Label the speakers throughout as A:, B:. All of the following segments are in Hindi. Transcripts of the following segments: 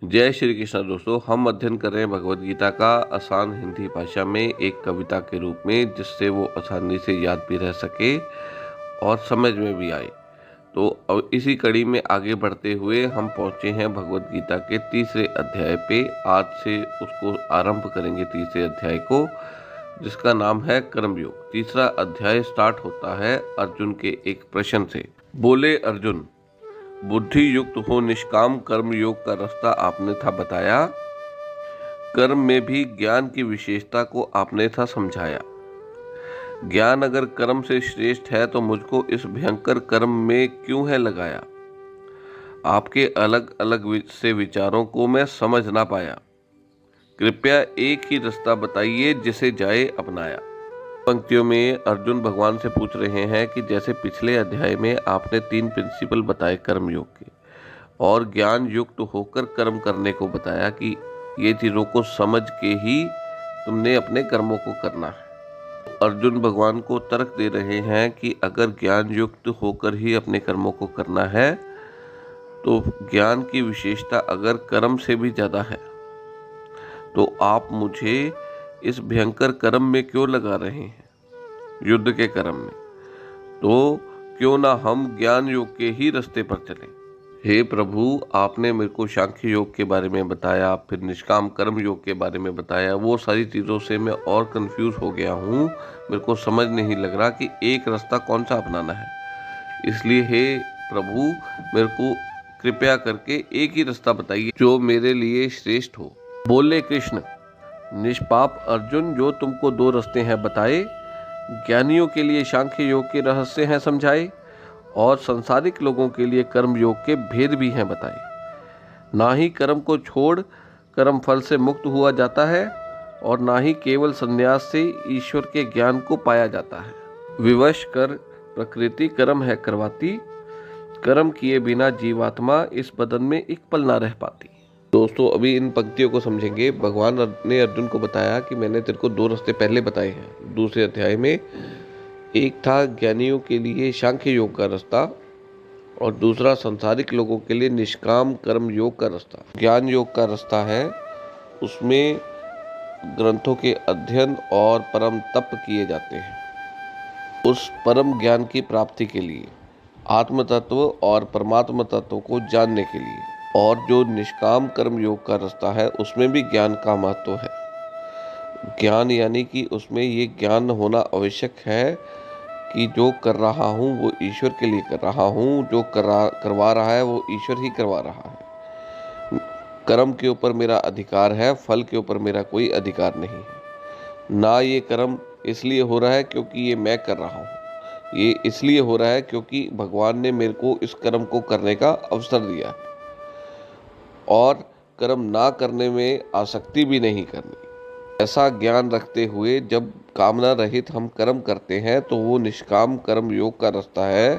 A: जय श्री कृष्ण दोस्तों, हम अध्ययन कर रहे हैं भगवत गीता का आसान हिंदी भाषा में एक कविता के रूप में, जिससे वो आसानी से याद भी रह सके और समझ में भी आए। तो अब इसी कड़ी में आगे बढ़ते हुए हम पहुंचे हैं भगवत गीता के तीसरे अध्याय पे। आज से उसको आरंभ करेंगे तीसरे अध्याय को, जिसका नाम है कर्मयोग। तीसरा अध्याय स्टार्ट होता है अर्जुन के एक प्रश्न से। बोले अर्जुन, बुद्धि युक्त हो निष्काम कर्म योग का रास्ता आपने था बताया। कर्म में भी ज्ञान की विशेषता को आपने था समझाया। ज्ञान अगर कर्म से श्रेष्ठ है तो मुझको इस भयंकर कर्म में क्यों है लगाया। आपके अलग अलग से विचारों को मैं समझ ना पाया। कृपया एक ही रास्ता बताइए जिसे जाए अपनाया। पंक्तियों में अर्जुन भगवान से पूछ रहे हैं कि जैसे पिछले अध्याय में आपने 3 प्रिंसिपल बताए कर्म योग के, और ज्ञान युक्त होकर कर्म करने को बताया कि ये चीज़ों को समझ के ही तुमने अपने कर्मों को करना है। अर्जुन भगवान को तर्क दे रहे हैं कि अगर ज्ञान युक्त होकर ही अपने कर्मों को करना है तो ज्ञान की विशेषता अगर कर्म से भी ज़्यादा है तो आप मुझे इस भयंकर कर्म में क्यों लगा रहे हैं, युद्ध के कर्म में। तो क्यों ना हम ज्ञान योग के ही रास्ते पर चलें। हे प्रभु, आपने मेरे को सांख्य योग के बारे में बताया, फिर निष्काम कर्म योग के बारे में बताया। वो सारी चीज़ों से मैं और कंफ्यूज हो गया हूँ। मेरे को समझ नहीं लग रहा कि एक रास्ता कौन सा अपनाना है। इसलिए हे प्रभु, मेरे को कृपया करके एक ही रास्ता बताइए जो मेरे लिए श्रेष्ठ हो। बोले कृष्ण, निष्पाप अर्जुन, जो तुमको 2 रास्ते हैं बताए। ज्ञानियों के लिए सांख्य योग के रहस्य हैं समझाए, और संसारिक लोगों के लिए कर्म योग के भेद भी हैं बताए। ना ही कर्म को छोड़ कर्म फल से मुक्त हुआ जाता है, और ना ही केवल संन्यास से ईश्वर के ज्ञान को पाया जाता है। विवश कर प्रकृति कर्म है करवाती, कर्म किए बिना जीवात्मा इस बदन में एक पल ना रह पाती। दोस्तों, अभी इन पंक्तियों को समझेंगे। भगवान ने अर्जुन को बताया कि मैंने तेरे को 2 रास्ते पहले बताए हैं दूसरे अध्याय में। एक था ज्ञानियों के लिए सांख्य योग का रास्ता, और दूसरा संसारिक लोगों के लिए निष्काम कर्म योग का रास्ता। ज्ञान योग का रास्ता है, उसमें ग्रंथों के अध्ययन और परम तप किए जाते हैं उस परम ज्ञान की प्राप्ति के लिए, आत्म तत्व और परमात्मा तत्व को जानने के लिए। और जो निष्काम कर्म योग का रास्ता है, उसमें भी ज्ञान का महत्व है। ज्ञान यानी कि उसमें ये ज्ञान होना आवश्यक है कि जो कर रहा हूँ वो ईश्वर के लिए कर रहा हूँ, जो करवा रहा है वो ईश्वर ही करवा रहा है। कर्म के ऊपर मेरा अधिकार है, फल के ऊपर मेरा कोई अधिकार नहीं है। ना ये कर्म इसलिए हो रहा है क्योंकि ये मैं कर रहा हूँ, ये इसलिए हो रहा है क्योंकि भगवान ने मेरे को इस कर्म को करने का अवसर दिया है। और कर्म ना करने में आसक्ति भी नहीं करनी। ऐसा ज्ञान रखते हुए जब कामना रहित हम कर्म करते हैं तो वो निष्काम कर्म योग का रास्ता है,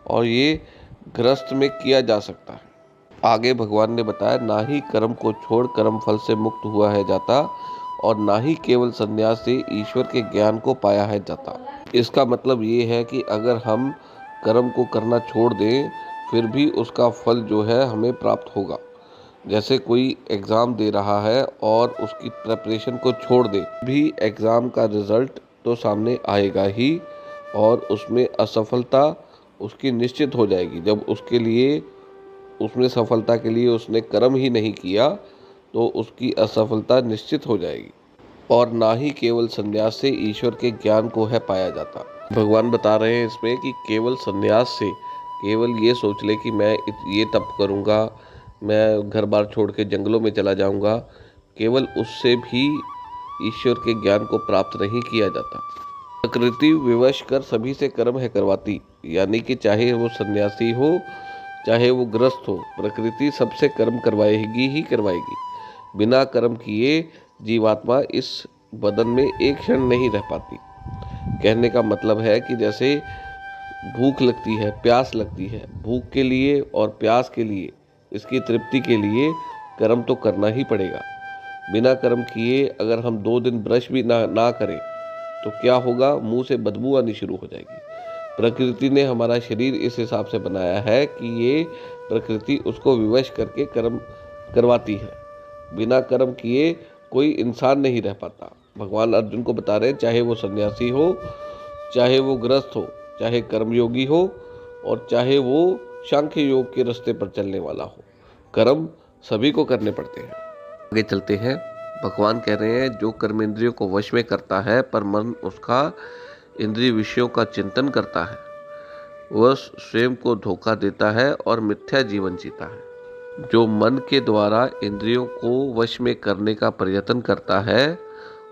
A: और ये गृहस्थ में किया जा सकता है। आगे भगवान ने बताया, ना ही कर्म को छोड़ कर्म फल से मुक्त हुआ है जाता, और ना ही केवल संन्यास से ईश्वर के ज्ञान को पाया है जाता। इसका मतलब ये है कि अगर हम कर्म को करना छोड़ दें फिर भी उसका फल जो है हमें प्राप्त होगा। जैसे कोई एग्ज़ाम दे रहा है और उसकी प्रिपरेशन को छोड़ दे, भी एग्ज़ाम का रिज़ल्ट तो सामने आएगा ही, और उसमें असफलता उसकी निश्चित हो जाएगी। जब उसके लिए उसमें सफलता के लिए उसने कर्म ही नहीं किया तो उसकी असफलता निश्चित हो जाएगी। और ना ही केवल संन्यास से ईश्वर के ज्ञान को है पाया जाता। भगवान बता रहे हैं इसमें कि केवल संन्यास से, केवल ये सोच ले कि मैं ये तप करूँगा, मैं घर बार छोड़ के जंगलों में चला जाऊंगा, केवल उससे भी ईश्वर के ज्ञान को प्राप्त नहीं किया जाता। प्रकृति विवश कर सभी से कर्म है करवाती, यानी कि चाहे वो सन्यासी हो चाहे वो गृहस्थ हो, प्रकृति सबसे कर्म करवाएगी ही करवाएगी। बिना कर्म किए जीवात्मा इस बदन में एक क्षण नहीं रह पाती। कहने का मतलब है कि जैसे भूख लगती है, प्यास लगती है, भूख के लिए और प्यास के लिए, इसकी तृप्ति के लिए कर्म तो करना ही पड़ेगा। बिना कर्म किए अगर हम 2 दिन ब्रश भी ना करें तो क्या होगा, मुंह से बदबू आनी शुरू हो जाएगी। प्रकृति ने हमारा शरीर इस हिसाब से बनाया है कि ये प्रकृति उसको विवश करके कर्म करवाती है। बिना कर्म किए कोई इंसान नहीं रह पाता। भगवान अर्जुन को बता रहे हैं, चाहे वो सन्यासी हो, चाहे वो गृहस्थ हो, चाहे कर्मयोगी हो और चाहे वो सांख्य योग के रास्ते पर चलने वाला हो, कर्म सभी को करने पड़ते हैं। आगे चलते हैं। भगवान कह रहे हैं, जो कर्मेंद्रियों को वश में करता है पर मन उसका इंद्रिय विषयों का चिंतन करता है, वह स्वयं को धोखा देता है और मिथ्या जीवन जीता है। जो मन के द्वारा इंद्रियों को वश में करने का प्रयत्न करता है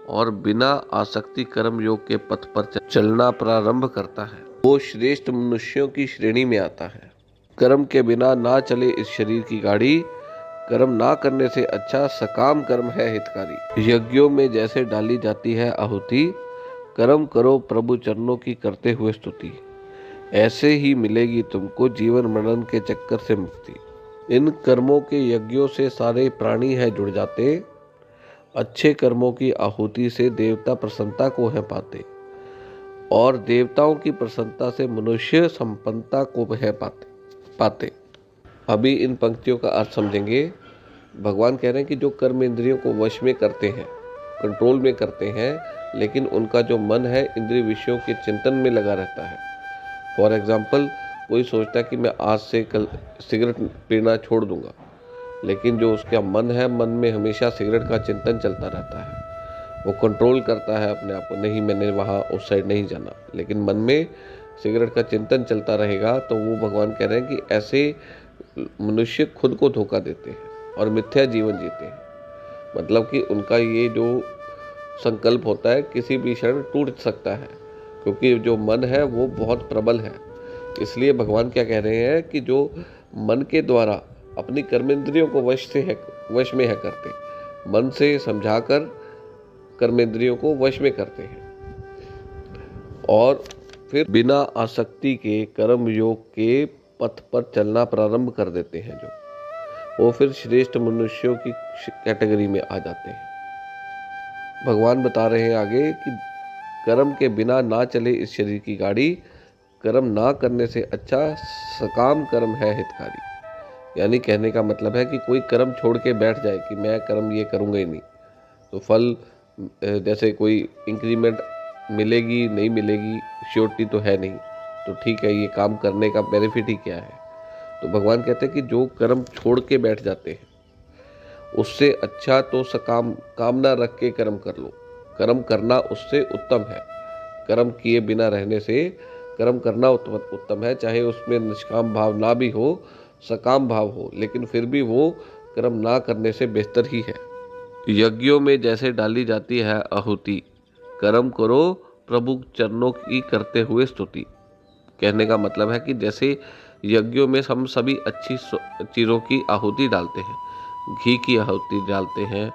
A: और बिना आसक्ति कर्म योग के पथ पर चलना प्रारंभ करता है, वो श्रेष्ठ मनुष्यों की श्रेणी में आता है। कर्म के बिना ना चले इस शरीर की गाड़ी, कर्म ना करने से अच्छा सकाम कर्म है हितकारी। यज्ञों में जैसे डाली जाती है आहुति, कर्म करो प्रभु चरणों की करते हुए स्तुति, ऐसे ही मिलेगी तुमको जीवन मरण के चक्कर से मुक्ति। इन कर्मों के यज्ञों से सारे प्राणी है जुड़ जाते, अच्छे कर्मों की आहुति से देवता प्रसन्नता को है पाते और देवताओं की प्रसन्नता से मनुष्य संपन्नता को है पाते। अभी इन पंक्तियों का अर्थ समझेंगे। भगवान कह रहे हैं कि जो कर्म इंद्रियों को वश में करते हैं, कंट्रोल में करते हैं, लेकिन उनका जो मन है इंद्रिय विषयों के चिंतन में लगा रहता है। फॉर एग्जाम्पल, कोई सोचता है कि मैं आज से कल सिगरेट पीना छोड़ दूंगा, लेकिन जो उसका मन है, मन में हमेशा सिगरेट का चिंतन चलता रहता है। वो कंट्रोल करता है अपने आप को, नहीं मैंने वहाँ उस साइड नहीं जाना, लेकिन मन में सिगरेट का चिंतन चलता रहेगा। तो वो भगवान कह रहे हैं कि ऐसे मनुष्य खुद को धोखा देते हैं और मिथ्या जीवन जीते हैं। मतलब कि उनका ये जो संकल्प होता है किसी भी क्षण टूट सकता है, क्योंकि जो मन है वो बहुत प्रबल है। इसलिए भगवान क्या कह रहे हैं कि जो मन के द्वारा अपनी कर्मेंद्रियों को वश में है करते, मन से समझाकर कर्मेंद्रियों को वश में करते हैं और फिर बिना आसक्ति के कर्म योग के पथ पर चलना प्रारंभ कर देते हैं, जो वो फिर श्रेष्ठ मनुष्यों की कैटेगरी में आ जाते हैं। भगवान बता रहे हैं आगे कि कर्म के बिना ना चले इस शरीर की गाड़ी, कर्म ना करने से अच्छा सकाम कर्म है हितकारी। यानी कहने का मतलब है कि कोई कर्म छोड़ के बैठ जाए कि मैं कर्म ये करूँगा ही नहीं, तो फल जैसे कोई इंक्रीमेंट मिलेगी नहीं मिलेगी श्योरिटी तो है नहीं, तो ठीक है, ये काम करने का बेनिफिट ही क्या है। तो भगवान कहते हैं कि जो कर्म छोड़ के बैठ जाते हैं, उससे अच्छा तो सकाम कामना रख के कर्म कर लो। कर्म करना उससे उत्तम है। कर्म किए बिना रहने से कर्म करना उत्तम है, चाहे उसमें निष्काम भाव ना भी हो, सकाम भाव हो, लेकिन फिर भी वो कर्म ना करने से बेहतर ही है। यज्ञों में जैसे डाली जाती है आहुति, कर्म करो प्रभु चरणों की करते हुए स्तुति। कहने का मतलब है कि जैसे यज्ञों में हम सभी अच्छी चीज़ों की आहुति डालते हैं, घी की आहुति डालते हैं,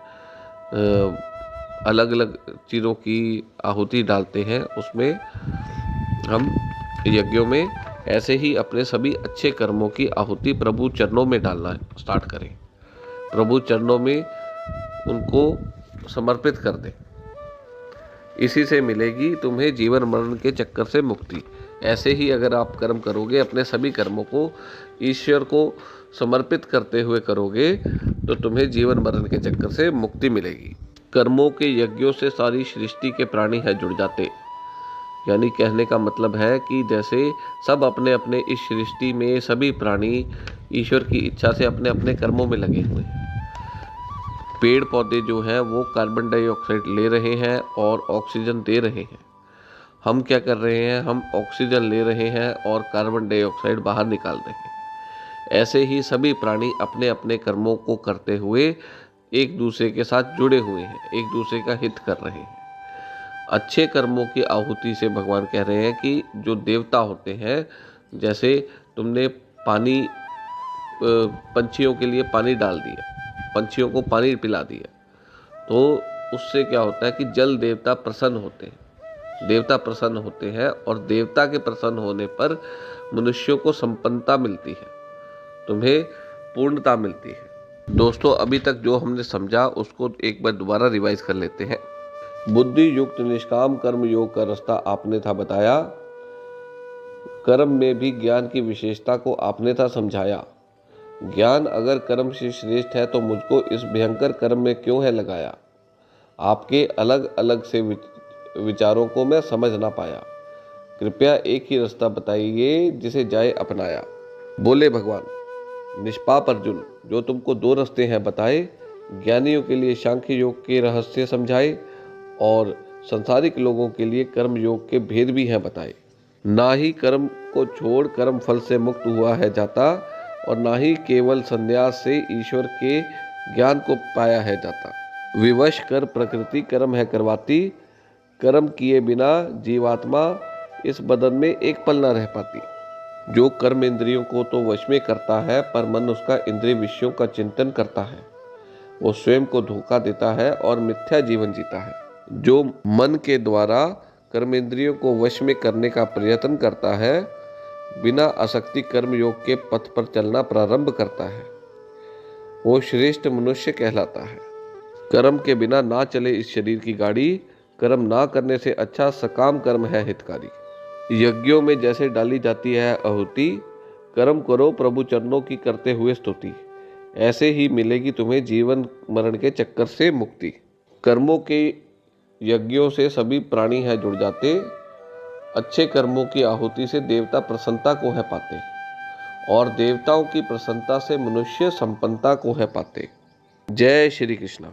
A: अलग अलग चीज़ों की आहुति डालते हैं उसमें हम यज्ञों में, ऐसे ही अपने सभी अच्छे कर्मों की आहुति प्रभु चरणों में डालना स्टार्ट करें। प्रभु चरणों में उनको समर्पित कर दें, इसी से मिलेगी तुम्हें जीवन मरण के चक्कर से मुक्ति। ऐसे ही अगर आप कर्म करोगे, अपने सभी कर्मों को ईश्वर को समर्पित करते हुए करोगे, तो तुम्हें जीवन मरण के चक्कर से मुक्ति मिलेगी। कर्मों के यज्ञों से सारी सृष्टि के प्राणी है जुड़ जाते। यानी कहने का मतलब है कि जैसे सब अपने अपने इस सृष्टि में सभी प्राणी ईश्वर की इच्छा से अपने अपने कर्मों में लगे हुए हैं। पेड़ पौधे जो हैं वो कार्बन डाइऑक्साइड ले रहे हैं और ऑक्सीजन दे रहे हैं। हम क्या कर रहे हैं, हम ऑक्सीजन ले रहे हैं और कार्बन डाइऑक्साइड बाहर निकाल रहे हैं। ऐसे ही सभी प्राणी अपने अपने कर्मों को करते हुए एक दूसरे के साथ जुड़े हुए हैं, एक दूसरे का हित कर रहे हैं। अच्छे कर्मों की आहुति से भगवान कह रहे हैं कि जो देवता होते हैं, जैसे तुमने पानी पंछियों के लिए पानी डाल दिया, पंछियों को पानी पिला दिया, तो उससे क्या होता है कि जल देवता प्रसन्न होते हैं, देवता प्रसन्न होते हैं और देवता के प्रसन्न होने पर मनुष्यों को संपन्नता मिलती है, तुम्हें पूर्णता मिलती है। दोस्तों, अभी तक जो हमने समझा उसको एक बार दोबारा रिवाइज कर लेते हैं। बुद्धि युक्त निष्काम कर्म योग का रास्ता आपने था बताया, कर्म में भी ज्ञान की विशेषता को आपने था समझाया, ज्ञान अगर कर्म से श्रेष्ठ है तो मुझको इस भयंकर कर्म में क्यों है लगाया। आपके अलग अलग से विचारों को मैं समझ ना पाया। कृपया एक ही रास्ता बताइए जिसे जाए अपनाया। बोले भगवान, निष्पाप अर्जुन, जो तुमको दो रास्ते हैं बताए। ज्ञानियों के लिए सांख्य योग के रहस्य समझाए और संसारिक लोगों के लिए कर्म योग के भेद भी हैं बताए। ना ही कर्म को छोड़ कर्म फल से मुक्त हुआ है जाता और ना ही केवल संन्यास से ईश्वर के ज्ञान को पाया है जाता। विवश कर प्रकृति कर्म है करवाती, कर्म किए बिना जीवात्मा इस बदन में एक पल न रह पाती। जो कर्म इंद्रियों को तो वश में करता है पर मन उसका इंद्रिय विषयों का चिंतन करता है, वो स्वयं को धोखा देता है और मिथ्या जीवन जीता है। जो मन के द्वारा कर्मेंद्रियों को वश में करने का प्रयत्न करता है, बिना आसक्ति कर्म योग के पथ पर चलना प्रारंभ करता है, वो श्रेष्ठ मनुष्य कहलाता है। कर्म के बिना ना चले इस शरीर की गाड़ी, कर्म ना करने से अच्छा सकाम कर्म है हितकारी। यज्ञों में जैसे डाली जाती है आहुति, कर्म करो प्रभु चरणों की करते हुए स्तुति, ऐसे ही मिलेगी तुम्हें जीवन मरण के चक्कर से मुक्ति। कर्मों के यज्ञों से सभी प्राणी है जुड़ जाते, अच्छे कर्मों की आहुति से देवता प्रसन्नता को है पाते और देवताओं की प्रसन्नता से मनुष्य संपन्नता को है पाते। जय श्री कृष्ण।